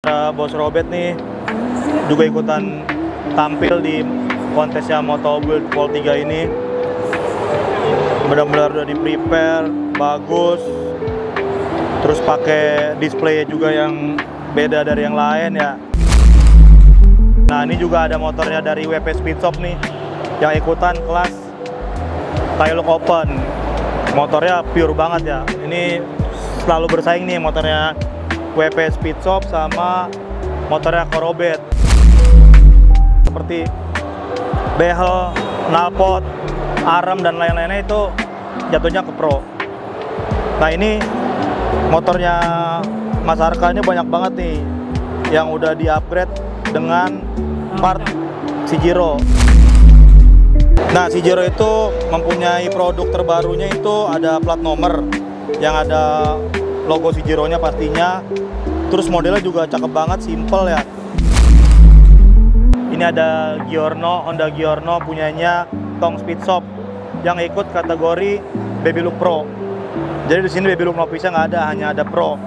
Bos Robert nih juga ikutan tampil di kontesnya Moto Build Vol 3 ini. Benar-benar udah di prepare bagus, terus pakai display juga yang beda dari yang lain ya. Nah, ini juga ada motornya dari WP Speedshop nih yang ikutan kelas Taillock Open. Motornya pure banget ya. Ini selalu bersaing nih motornya WP Speedshop sama motornya Corobet, seperti behel, knalpot, arem dan lain-lainnya itu jatuhnya ke pro. Nah, ini motornya Mas Arka ini banyak banget nih yang udah di-upgrade dengan part Cjiro. Nah, Cjiro itu mempunyai produk terbarunya itu ada plat nomor yang ada logo Cjiro-nya pastinya. Terus modelnya juga cakep banget, simple ya. Ini ada Giorno, Honda Giorno punyanya Tong Speedshop yang ikut kategori Baby Look Pro. Jadi di sini Baby Look Novice nggak ada, hanya ada Pro.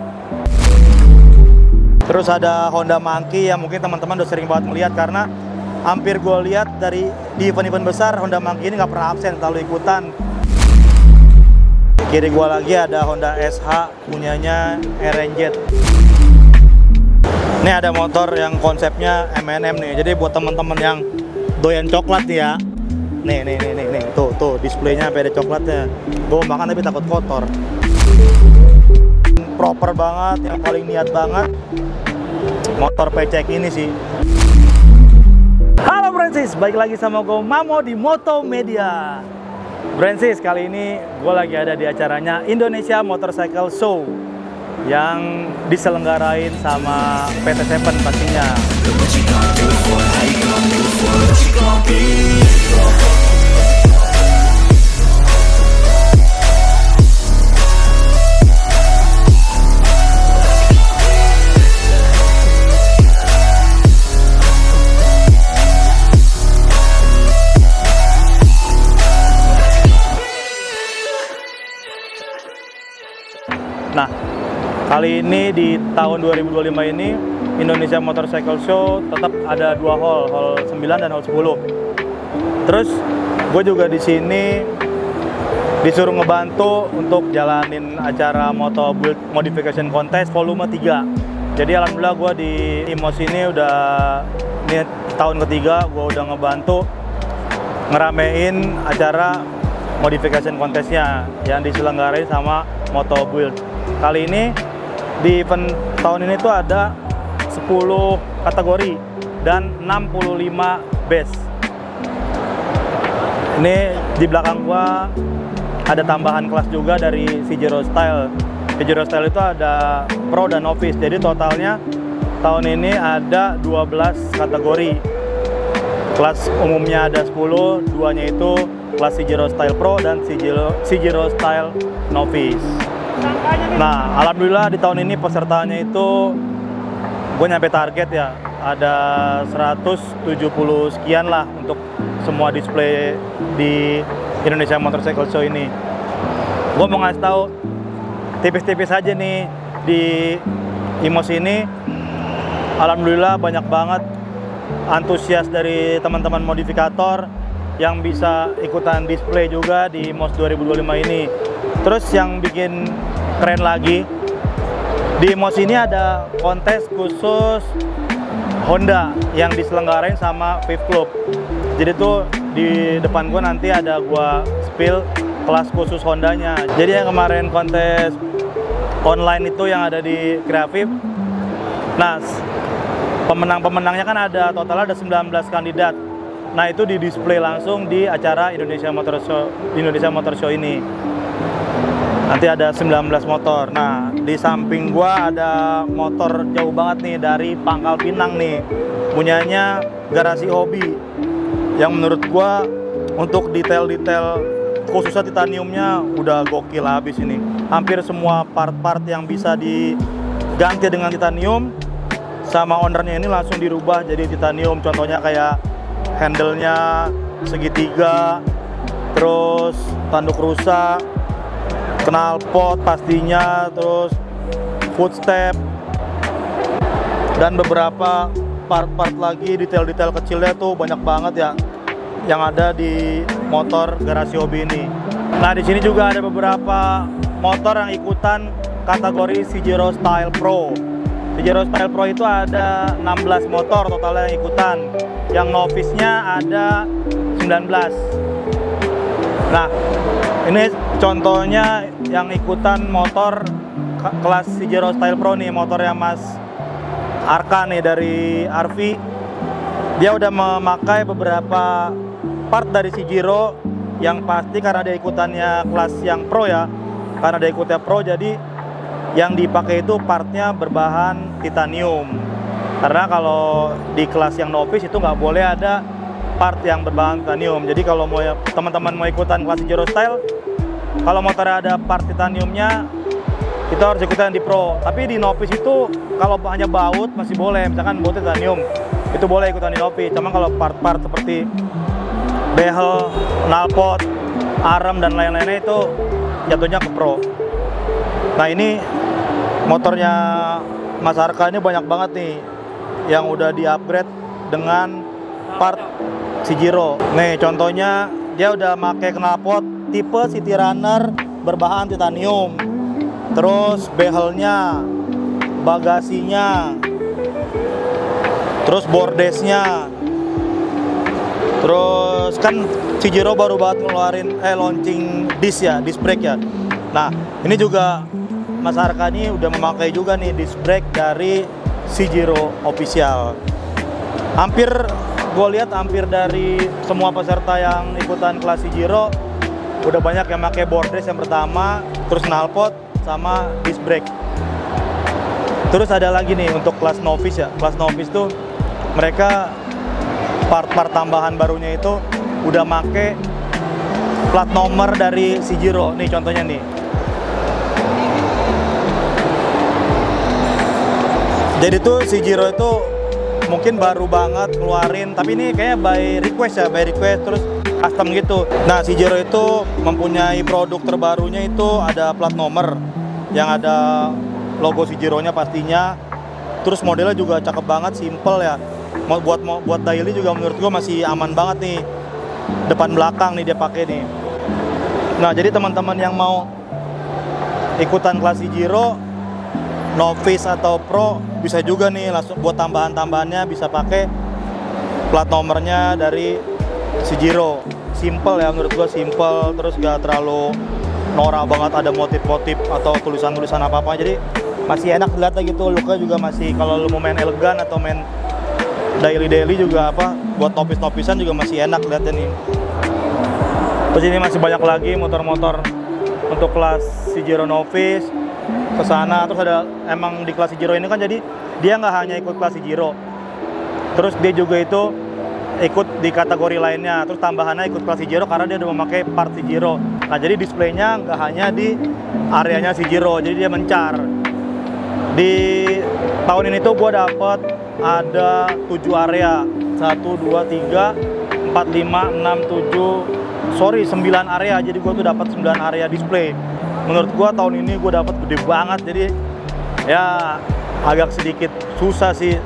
Terus ada Honda Monkey yang mungkin teman-teman udah sering banget melihat karena hampir gue lihat di event-event besar Honda Monkey ini nggak pernah absen, selalu ikutan. Kiri gue lagi ada Honda SH punyanya RNZ. Ini ada motor yang konsepnya M&M nih. Jadi buat teman-teman yang doyan coklat nih ya. Nih. Tuh displaynya sampai ada coklatnya. Gue makan tapi takut kotor. Proper banget, yang paling niat banget motor pecek ini sih. Halo Francis, balik lagi sama gue Mamo di Moto Media. Francis, kali ini gue lagi ada di acaranya Indonesia Motorcycle Show yang diselenggarain sama PT Seven pastinya. Nah, kali ini di tahun 2025 ini Indonesia Motorcycle Show tetap ada dua hall 9 dan hall 10. Terus gue juga di sini disuruh ngebantu untuk jalanin acara Moto Build Modification Contest volume 3. Jadi alhamdulillah gue di IMOS ini ini tahun ketiga gue udah ngebantu ngeramein acara modification contestnya yang diselenggarain sama Moto Build. Kali ini di event tahun ini tuh ada 10 kategori dan 65 base. Ini di belakang gua ada tambahan kelas juga dari Cjiro Style. Cjiro Style itu ada Pro dan Novice. Jadi totalnya tahun ini ada 12 kategori. Kelas umumnya ada 10, duanya itu kelas Cjiro Style Pro dan Cjiro Style Novice. Nah, alhamdulillah di tahun ini pesertanya itu gue nyampe target ya, ada 170 sekian lah untuk semua display di Indonesia Motorcycle Show ini. Gue mau ngasih tahu tipis-tipis aja nih di IMOS ini. Alhamdulillah banyak banget antusias dari teman-teman modifikator yang bisa ikutan display juga di IMOS 2025 ini. Terus yang bikin keren lagi, di IMOS ini ada kontes khusus Honda yang diselenggarain sama Viv Club. Jadi tuh di depan gua nanti ada gua spill kelas khusus Hondanya. Jadi yang kemarin kontes online itu yang ada di Creaviv. Nah, pemenang-pemenangnya kan ada total ada 19 kandidat. Nah, itu di display langsung di acara Indonesia Motor Show ini. Nanti ada 19 motor. Nah, di samping gua ada motor jauh banget nih dari Pangkal Pinang nih. Punyanya Garasi Hobi. Yang menurut gua untuk detail-detail khususnya titaniumnya udah gokil habis ini. Hampir semua part-part yang bisa diganti dengan titanium sama ownernya ini langsung dirubah jadi titanium. Contohnya kayak handle-nya segitiga, terus tanduk rusak, knalpot pastinya, terus footstep, Dan beberapa part-part lagi, detail-detail kecilnya tuh banyak banget ya yang ada di motor Garasi Hobi ini. Nah, di sini juga ada beberapa motor yang ikutan kategori Cjero Style Pro. Cjero Style Pro itu ada 16 motor totalnya yang ikutan. Yang novice-nya ada 19. Nah, ini contohnya yang ikutan motor kelas Cjero Style Pro nih, motornya Mas Arka nih dari RV. Dia udah memakai beberapa part dari Cjero yang pasti karena dia ikutannya kelas yang pro ya. Karena dia ikutnya pro, jadi yang dipakai itu partnya berbahan titanium. Karena kalau di kelas yang novice itu nggak boleh ada part yang berbahan titanium. Jadi kalau mau teman-teman mau ikutan kelas Cjero Style, kalau motornya ada part titaniumnya, itu harus ikutan di pro. Tapi di novice itu kalau hanya baut masih boleh, misalkan baut titanium itu boleh ikutan di novice. Cuma kalau part-part seperti behel, knalpot, arem dan lain-lainnya itu jatuhnya ke pro. Nah, ini motornya Mas Arka ini banyak banget nih yang udah di-upgrade dengan part Cjero. Nih contohnya dia udah pakai knalpot tipe City Runner berbahan titanium. Terus behelnya, bagasinya, terus bordesnya. Terus kan Cjero baru banget ngeluarin launching disc ya, disc brake ya. Nah, ini juga Mas Arka ini udah memakai juga nih disc brake dari Cjero official. Hampir gue lihat hampir dari semua peserta yang ikutan kelas Cjero udah banyak yang pakai bordes yang pertama, terus knalpot sama disc brake. Terus ada lagi nih untuk kelas novice ya. Kelas novice tuh mereka part-part tambahan barunya itu udah make plat nomor dari Cjero. Nih contohnya nih. Jadi tuh Cjero itu mungkin baru banget ngeluarin, tapi ini kayaknya by request ya, by request terus custom gitu. Nah, Cjero itu mempunyai produk terbarunya itu ada plat nomor yang ada logo Cjero-nya pastinya. Terus modelnya juga cakep banget, simple ya. Buat daily juga menurut gua masih aman banget nih. Depan belakang nih dia pakai nih. Nah, jadi teman-teman yang mau ikutan kelas Cjero novice atau pro bisa juga nih langsung buat tambahan-tambahannya bisa pakai plat nomornya dari Cjero. Simple ya menurut gua, simple, terus gak terlalu norak banget ada motif-motif atau tulisan-tulisan apa-apa. Jadi masih enak dilihatnya gitu, looknya juga masih kalau lu mau main elegan atau main daily juga apa buat novice-novicean juga masih enak lihatnya nih. Terus ini masih banyak lagi motor-motor untuk kelas Cjero novice ke sana. Terus ada emang di kelas Cjero ini kan jadi dia nggak hanya ikut kelas Cjero, terus dia juga itu ikut di kategori lainnya. Terus tambahannya ikut kelas Cjero karena dia udah memakai part Cjero. Nah, jadi displaynya nggak hanya di areanya Cjero, jadi dia mencar. Di tahun ini tuh gue dapet ada 7 area, 1, 2, 3, 4, 5, 6, 7, 9 area. Jadi gue tuh dapat 9 area display. Menurut gue tahun ini gue dapat gede banget, jadi ya agak sedikit susah sih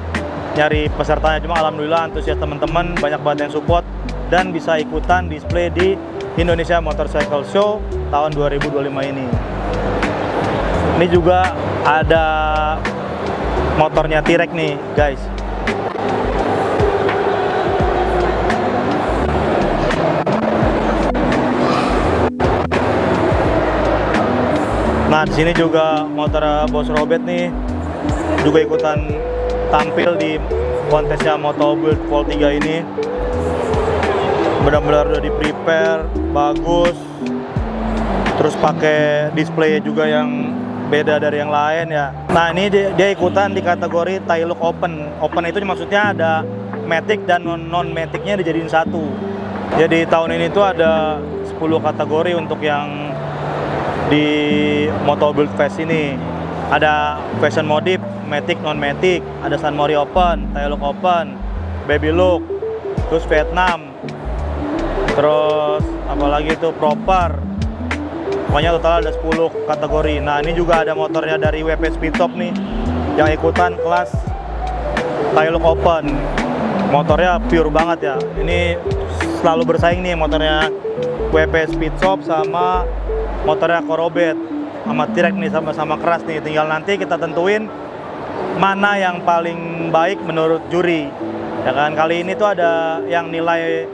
nyari pesertanya. Cuma alhamdulillah antusias teman-teman banyak banget yang support dan bisa ikutan display di Indonesia Motorcycle Show tahun 2025 ini. Ini juga ada motornya T-Rex nih guys. Nah, di sini juga motor Bos Robert nih juga ikutan tampil di kontesnya Moto Build Vol 3 ini. Benar-benar udah di prepare bagus. Terus pakai display juga yang beda dari yang lain ya. Nah, ini dia ikutan di kategori Taillook Open. Open itu maksudnya ada matic dan non-maticnya dijadiin satu. Jadi tahun ini tuh ada 10 kategori untuk yang di Moto Build Fest ini. Ada Fashion Modif, Matic, Non-Matic, ada San Mori Open, Taillook Open, Baby Look, terus Vietnam, terus apalagi itu Proper. Pokoknya total ada 10 kategori. Nah, ini juga ada motornya dari WP Speedtop nih yang ikutan kelas tail look open. Motornya pure banget ya. Ini selalu bersaing nih motornya WP Speed Shop sama motornya Corobet sama T-Rex nih, sama-sama keras nih. Tinggal nanti kita tentuin mana yang paling baik menurut juri. Ya kan, kali ini tuh ada yang nilai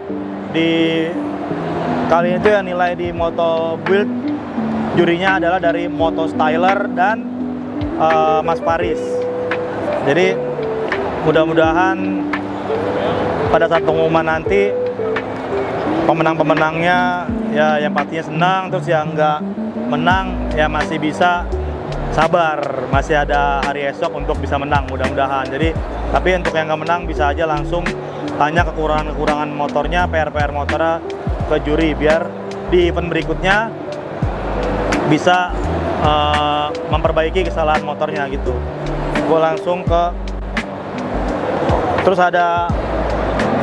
di Moto Build, jurinya adalah dari Moto Styler dan Mas Paris. Jadi mudah-mudahan pada saat pengumuman nanti pemenang-pemenangnya ya yang pastinya senang, terus yang nggak menang ya masih bisa sabar, masih ada hari esok untuk bisa menang mudah-mudahan. Jadi tapi untuk yang nggak menang bisa aja langsung tanya kekurangan motornya, PR motornya ke juri biar di event berikutnya bisa memperbaiki kesalahan motornya gitu. Gue langsung ke, terus ada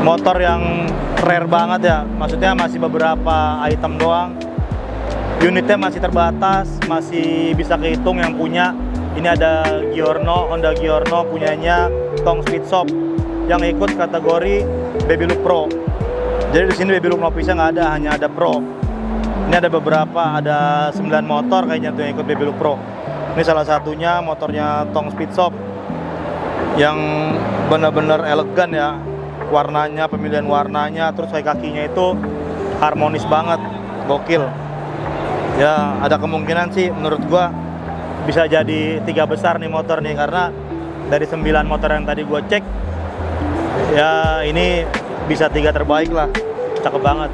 motor yang rare banget ya, maksudnya masih beberapa item doang, unitnya masih terbatas, masih bisa kehitung yang punya. Ini ada Honda Giorno punyanya Tong Speed Shop yang ikut kategori Baby Look Pro. Jadi di sini Baby Look Novice nggak ada, hanya ada Pro. Ini ada beberapa, ada 9 motor kayaknya tuh yang ikut Baby Look Pro. Ini salah satunya motornya Tong Speed Shop yang benar-benar elegan ya, warnanya, pemilihan warnanya, terus kakinya itu harmonis banget, gokil. Ya ada kemungkinan sih menurut gua bisa jadi 3 besar nih motor nih, karena dari 9 motor yang tadi gua cek ya ini bisa 3 terbaik lah, cakep banget.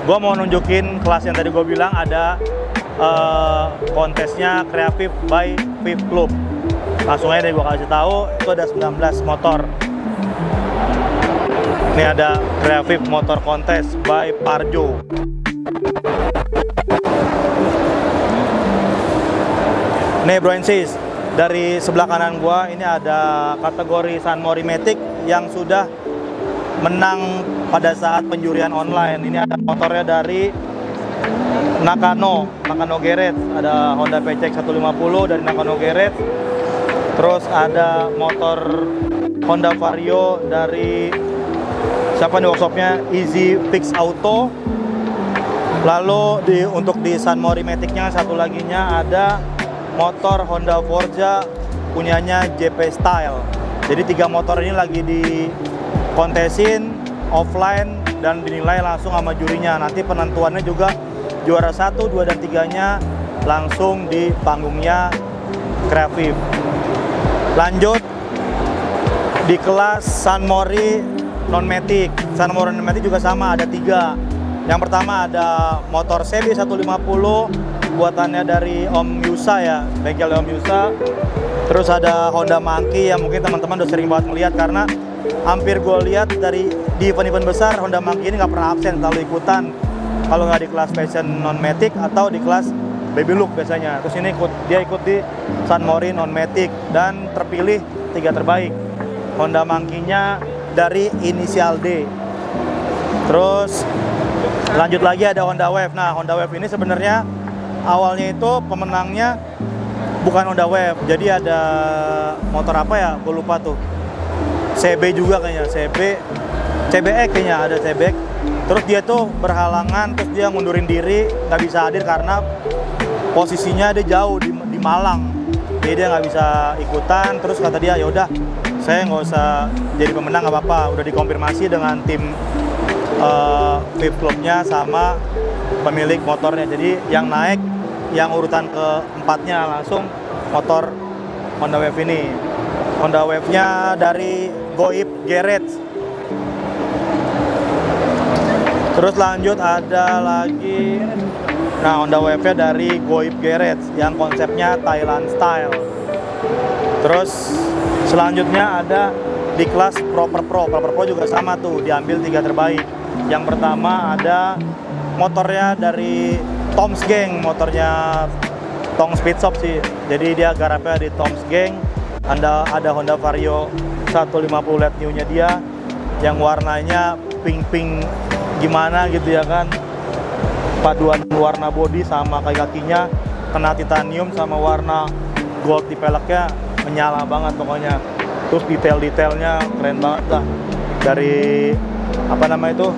Gua mau nunjukin kelas yang tadi gua bilang, ada kontesnya Creative by Viv Club. Langsung aja deh gua kasih tahu, itu ada 19 motor. Ini ada Creative Motor Contest by Parjo. Nih bro and sis, dari sebelah kanan gua ini ada kategori San Mori Matic yang sudah menang pada saat penjurian online. Ini ada motornya dari Nakano Garage, ada Honda PCX 150 dari Nakano Garage. Terus ada motor Honda Vario dari siapa nih workshopnya, Easy Fix Auto. Lalu untuk di San Mori Matic-nya satu laginya ada motor Honda Forza punyanya JP Style. Jadi 3 motor ini lagi dikontesin offline dan dinilai langsung sama jurinya. Nanti penentuannya juga juara 1, 2, dan 3-nya langsung di panggungnya Creative. Lanjut di kelas San Mori Non-Matic. San Mori Non-Matic juga sama, ada 3. Yang pertama ada motor CB 150 buatannya dari Om Yusa ya, bengkel Om Yusa. Terus ada Honda Monkey yang mungkin teman-teman udah sering banget melihat, karena hampir gue lihat di event-event besar Honda Monkey ini nggak pernah absen, selalu ikutan kalau nggak di kelas Passion Non-Matic atau di kelas Baby Look biasanya. Terus ini dia ikut di San Mori Non-Matic dan terpilih 3 terbaik. Honda Monkey-nya dari inisial D. Terus lanjut lagi ada Honda Wave. Nah Honda Wave ini sebenarnya awalnya itu pemenangnya bukan Honda Wave, jadi ada motor apa ya, gue lupa tuh, CB juga kayaknya, CBX kayaknya, ada CBX. Terus dia tuh berhalangan, terus dia ngundurin diri, nggak bisa hadir karena posisinya dia jauh di Malang, jadi dia nggak bisa ikutan. Terus kata dia, ya udah saya nggak usah jadi pemenang, nggak apa-apa, udah dikonfirmasi dengan tim Viv Clubnya sama pemilik motornya. Jadi yang naik, yang urutan ke-4-nya langsung motor Honda Wave ini. Honda Wave-nya dari Goib Garage. Terus lanjut ada lagi, nah Honda Wave-nya dari Goib Garage yang konsepnya Thailand Style. Terus selanjutnya ada di kelas Proper Pro juga sama tuh, diambil 3 terbaik. Yang pertama ada motornya dari Tom's Gang, motornya Tong Speed Shop sih. Jadi dia garapnya di Tom's Gang. Ada Honda Vario 150 LED new-nya dia, yang warnanya pink gimana gitu ya kan. Paduan warna body sama kakinya kena titanium sama warna gold di peleknya, menyala banget pokoknya. Terus detail-detailnya keren banget lah, dari apa namanya itu,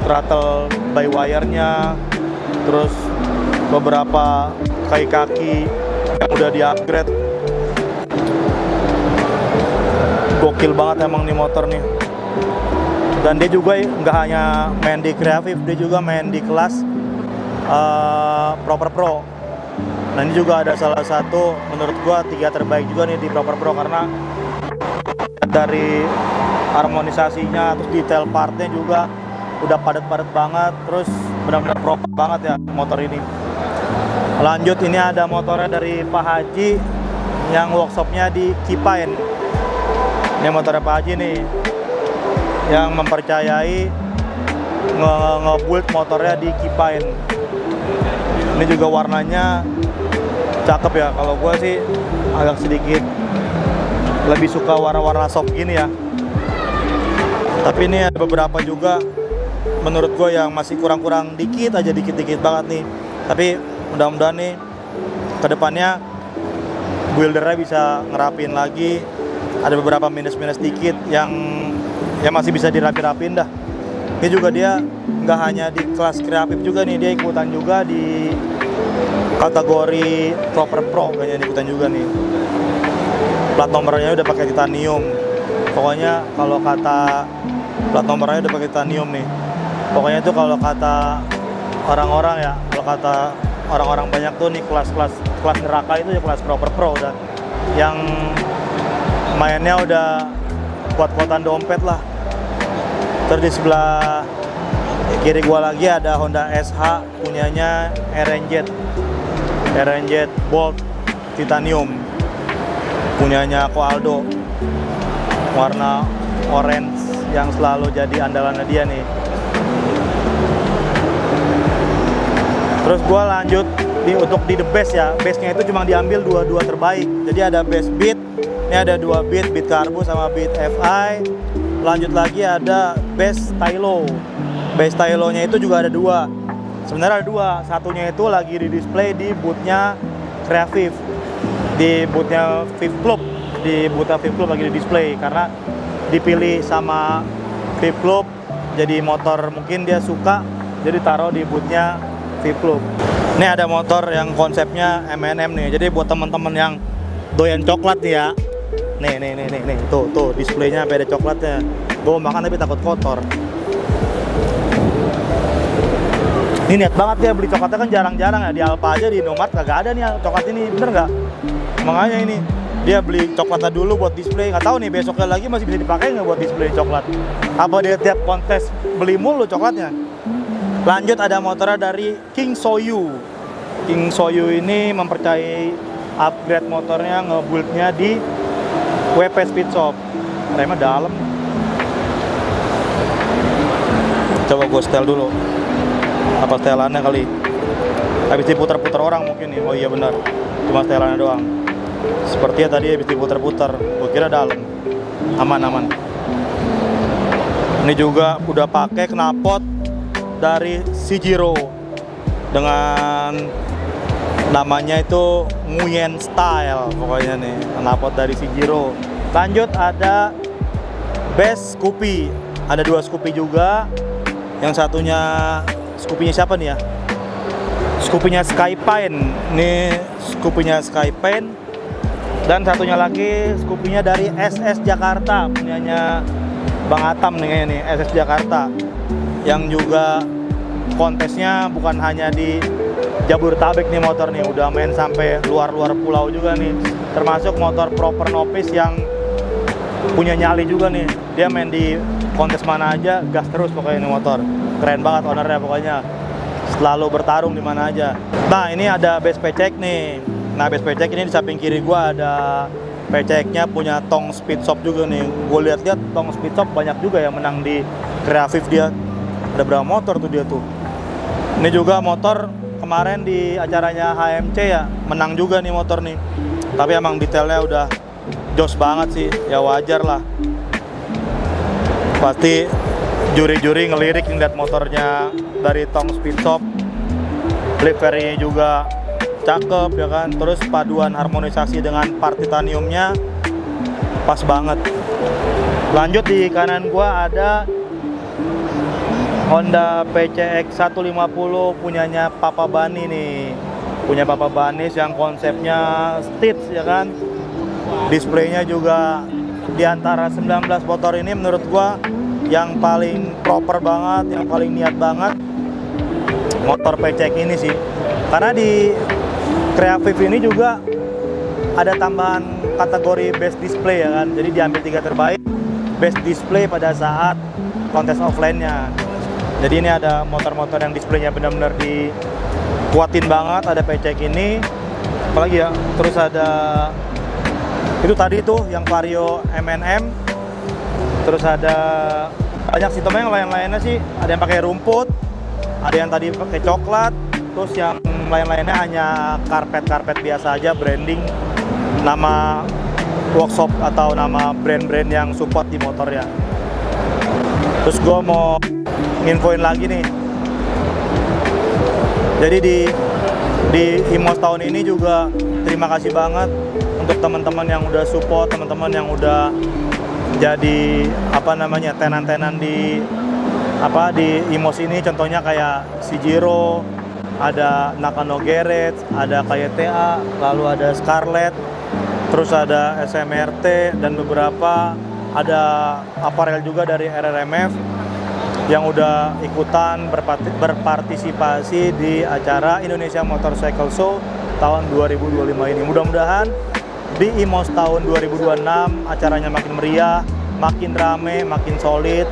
throttle by wire-nya, terus beberapa kaki-kaki yang udah di-upgrade. Gokil banget emang nih motor nih. Dan dia juga nggak hanya main di kreatif, dia juga main di kelas Proper Pro. Nah ini juga ada salah satu menurut gua 3 terbaik juga nih di Proper Pro, karena dari harmonisasinya, terus detail partnya juga udah padat-padat banget, terus benar-benar proper banget ya motor ini. Lanjut, ini ada motornya dari Pak Haji yang workshopnya di Kipain. Ini motornya Pak Haji nih, yang mempercayai nge-build motornya di Kipain. Ini juga warnanya cakep ya. Kalau gue sih agak sedikit lebih suka warna-warna soft gini ya. Tapi ini ada beberapa juga menurut gue yang masih kurang-kurang dikit aja, dikit-dikit banget nih. Tapi mudah-mudahan nih kedepannya buildernya bisa ngerapin lagi. Ada beberapa minus-minus dikit yang masih bisa dirapi-rapin dah. Ini juga dia nggak hanya di kelas kreatif juga nih, dia ikutan juga di kategori Proper Pro, kayaknya ikutan juga nih. Plat nomornya udah pakai titanium. Pokoknya kalau kata plat nomornya udah pakai titanium nih. Pokoknya itu kalau kata orang-orang ya, kalau kata orang-orang banyak tuh nih kelas neraka itu ya kelas Proper Pro udah. Yang mainnya udah kuat-kuatan dompet lah. Terus di sebelah kiri gua lagi ada Honda SH punyanya RNZ Bolt Titanium punyanya Ko Aldo, warna orange yang selalu jadi andalannya dia nih. Terus gua lanjut untuk di the best ya, bestnya itu cuma diambil dua terbaik. Jadi ada best beat, ini ada 2 beat Carbo sama beat FI. Lanjut lagi ada best Stylo. Best Stylo-nya itu juga ada 2. Sebenarnya ada 2. Satunya itu lagi di display di bootnya Creative, di bootnya Viv Club. Di bootnya Viv Club lagi di display karena dipilih sama Viv Club. Jadi motor mungkin dia suka, jadi taruh di bootnya Viv Club. Ini ada motor yang konsepnya M&M nih. Jadi buat teman-teman yang doyan coklat nih ya. Nih, tuh displaynya sampai ada coklatnya. Gue makan tapi takut kotor. Ini niat banget dia beli coklatnya, kan jarang-jarang ya. Di Alfa aja, di Indomaret kagak ada nih coklat ini, bener nggak? Makanya ini dia beli coklatnya dulu buat display. Nggak tahu nih besoknya lagi masih bisa dipakai nggak buat display coklat. Apa dia tiap kontes beli mulu coklatnya? Lanjut ada motornya dari King Soyu. King Soyu ini mempercayai upgrade motornya, ngebuildnya di WP Speed Shop. Remnya dalam. Coba gue setel dulu. Apa setelannya kali? Habis diputar-putar orang mungkin nih. Oh iya benar. Cuma setelannya doang. Sepertinya tadi habis diputar-putar. Gue kira dalam. Aman. Ini juga udah pakai knalpot dari Shijiro dengan namanya itu Nguyen Style, pokoknya nih knalpot dari Shijiro. Lanjut ada best Scoopy, ada 2 Scoopy juga. Yang satunya Scoopy-nya siapa nih ya? Scoopy-nya Skypine. Ini Scoopy-nya Skypine. Dan satunya lagi Scoopy-nya dari SS Jakarta, punyanya Bang Atam nih kayaknya nih, SS Jakarta. Yang juga kontesnya bukan hanya di Jabodetabek nih motor nih, udah main sampai luar-luar pulau juga nih. Termasuk motor Proper Novice yang punya nyali juga nih. Dia main di kontes mana aja gas terus pokoknya ini motor. Keren banget ownernya pokoknya. Selalu bertarung di mana aja. Nah, ini ada base pecek nih. Nah, base pecek ini di samping kiri gua ada peceknya punya Tong Speed Shop juga nih. Gue lihat-lihat Tong Speed Shop banyak juga yang menang di kreatif dia. Ada berapa motor tuh dia tuh. Ini juga motor kemarin di acaranya HMC ya, menang juga nih motor nih. Tapi emang detailnya udah jos banget sih, ya wajar lah. Pasti juri-juri ngelirik ngeliat motornya dari Tong Speed Shop. Livery juga cakep ya kan. Terus paduan harmonisasi dengan part titaniumnya pas banget. Lanjut di kanan gua ada Honda PCX 150 punyanya Papa Bani nih. Punya Papa Banis yang konsepnya Stitch ya kan. Displaynya juga di antara 19 motor ini menurut gua yang paling proper banget, yang paling niat banget motor PCX ini sih. Karena di Creaviv ini juga ada tambahan kategori best display ya kan. Jadi diambil 3 terbaik best display pada saat kontes offline-nya. Jadi ini ada motor-motor yang displaynya benar-benar dikuatin banget, ada PCX ini. Apalagi ya, terus ada itu tadi tuh yang Vario M&M. Terus ada banyak sih teman, yang lain-lainnya sih ada yang pakai rumput, ada yang tadi pakai coklat, terus yang lain-lainnya hanya karpet biasa aja, branding nama workshop atau nama brand-brand yang support di motor ya. Terus gue mau nginfoin lagi nih, jadi di IMOS tahun ini juga terima kasih banget untuk teman-teman yang udah support, teman-teman yang udah jadi tenan-tenan di IMOS ini. Contohnya kayak Sijiro, ada Nakano Garage, ada KYTA, lalu ada Scarlett, terus ada SMRT, dan beberapa ada aparel juga dari RRMF yang udah ikutan berpartisipasi di acara Indonesia Motorcycle Show tahun 2025 ini. Mudah-mudahan di IMOS tahun 2026 acaranya makin meriah, makin rame, makin solid,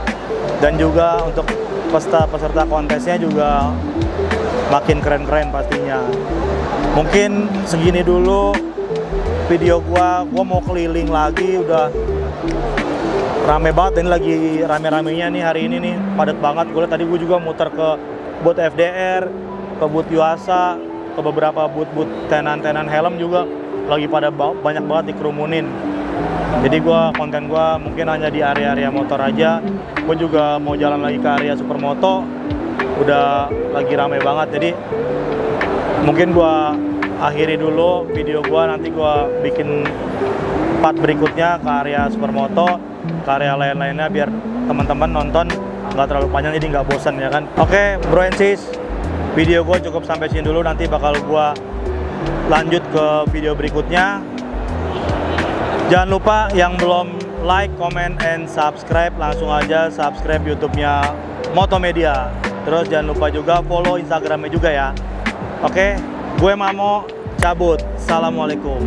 dan juga untuk peserta kontesnya juga makin keren-keren pastinya. Mungkin segini dulu video gua mau keliling lagi, udah rame banget ini, lagi rame-ramenya nih hari ini nih, padat banget. Tadi gue juga muter ke booth FDR, ke booth Yuasa, ke beberapa booth tenan-tenan helm juga lagi pada banyak banget dikerumunin. Jadi konten gue mungkin hanya di area-area motor aja. Gue juga mau jalan lagi ke area Supermoto, udah lagi rame banget. Jadi mungkin gue akhiri dulu video gue, nanti gue bikin part berikutnya ke area Supermoto, ke area lain-lainnya, biar teman-teman nonton nggak terlalu panjang, jadi nggak bosan ya kan. Oke bro and sis, video gue cukup sampai sini dulu, nanti bakal gue lanjut ke video berikutnya. Jangan lupa yang belum like, comment, and subscribe, langsung aja subscribe YouTube-nya Motomedia. Terus jangan lupa juga follow Instagram-nya juga ya. Oke, gue Mamo cabut. Assalamualaikum.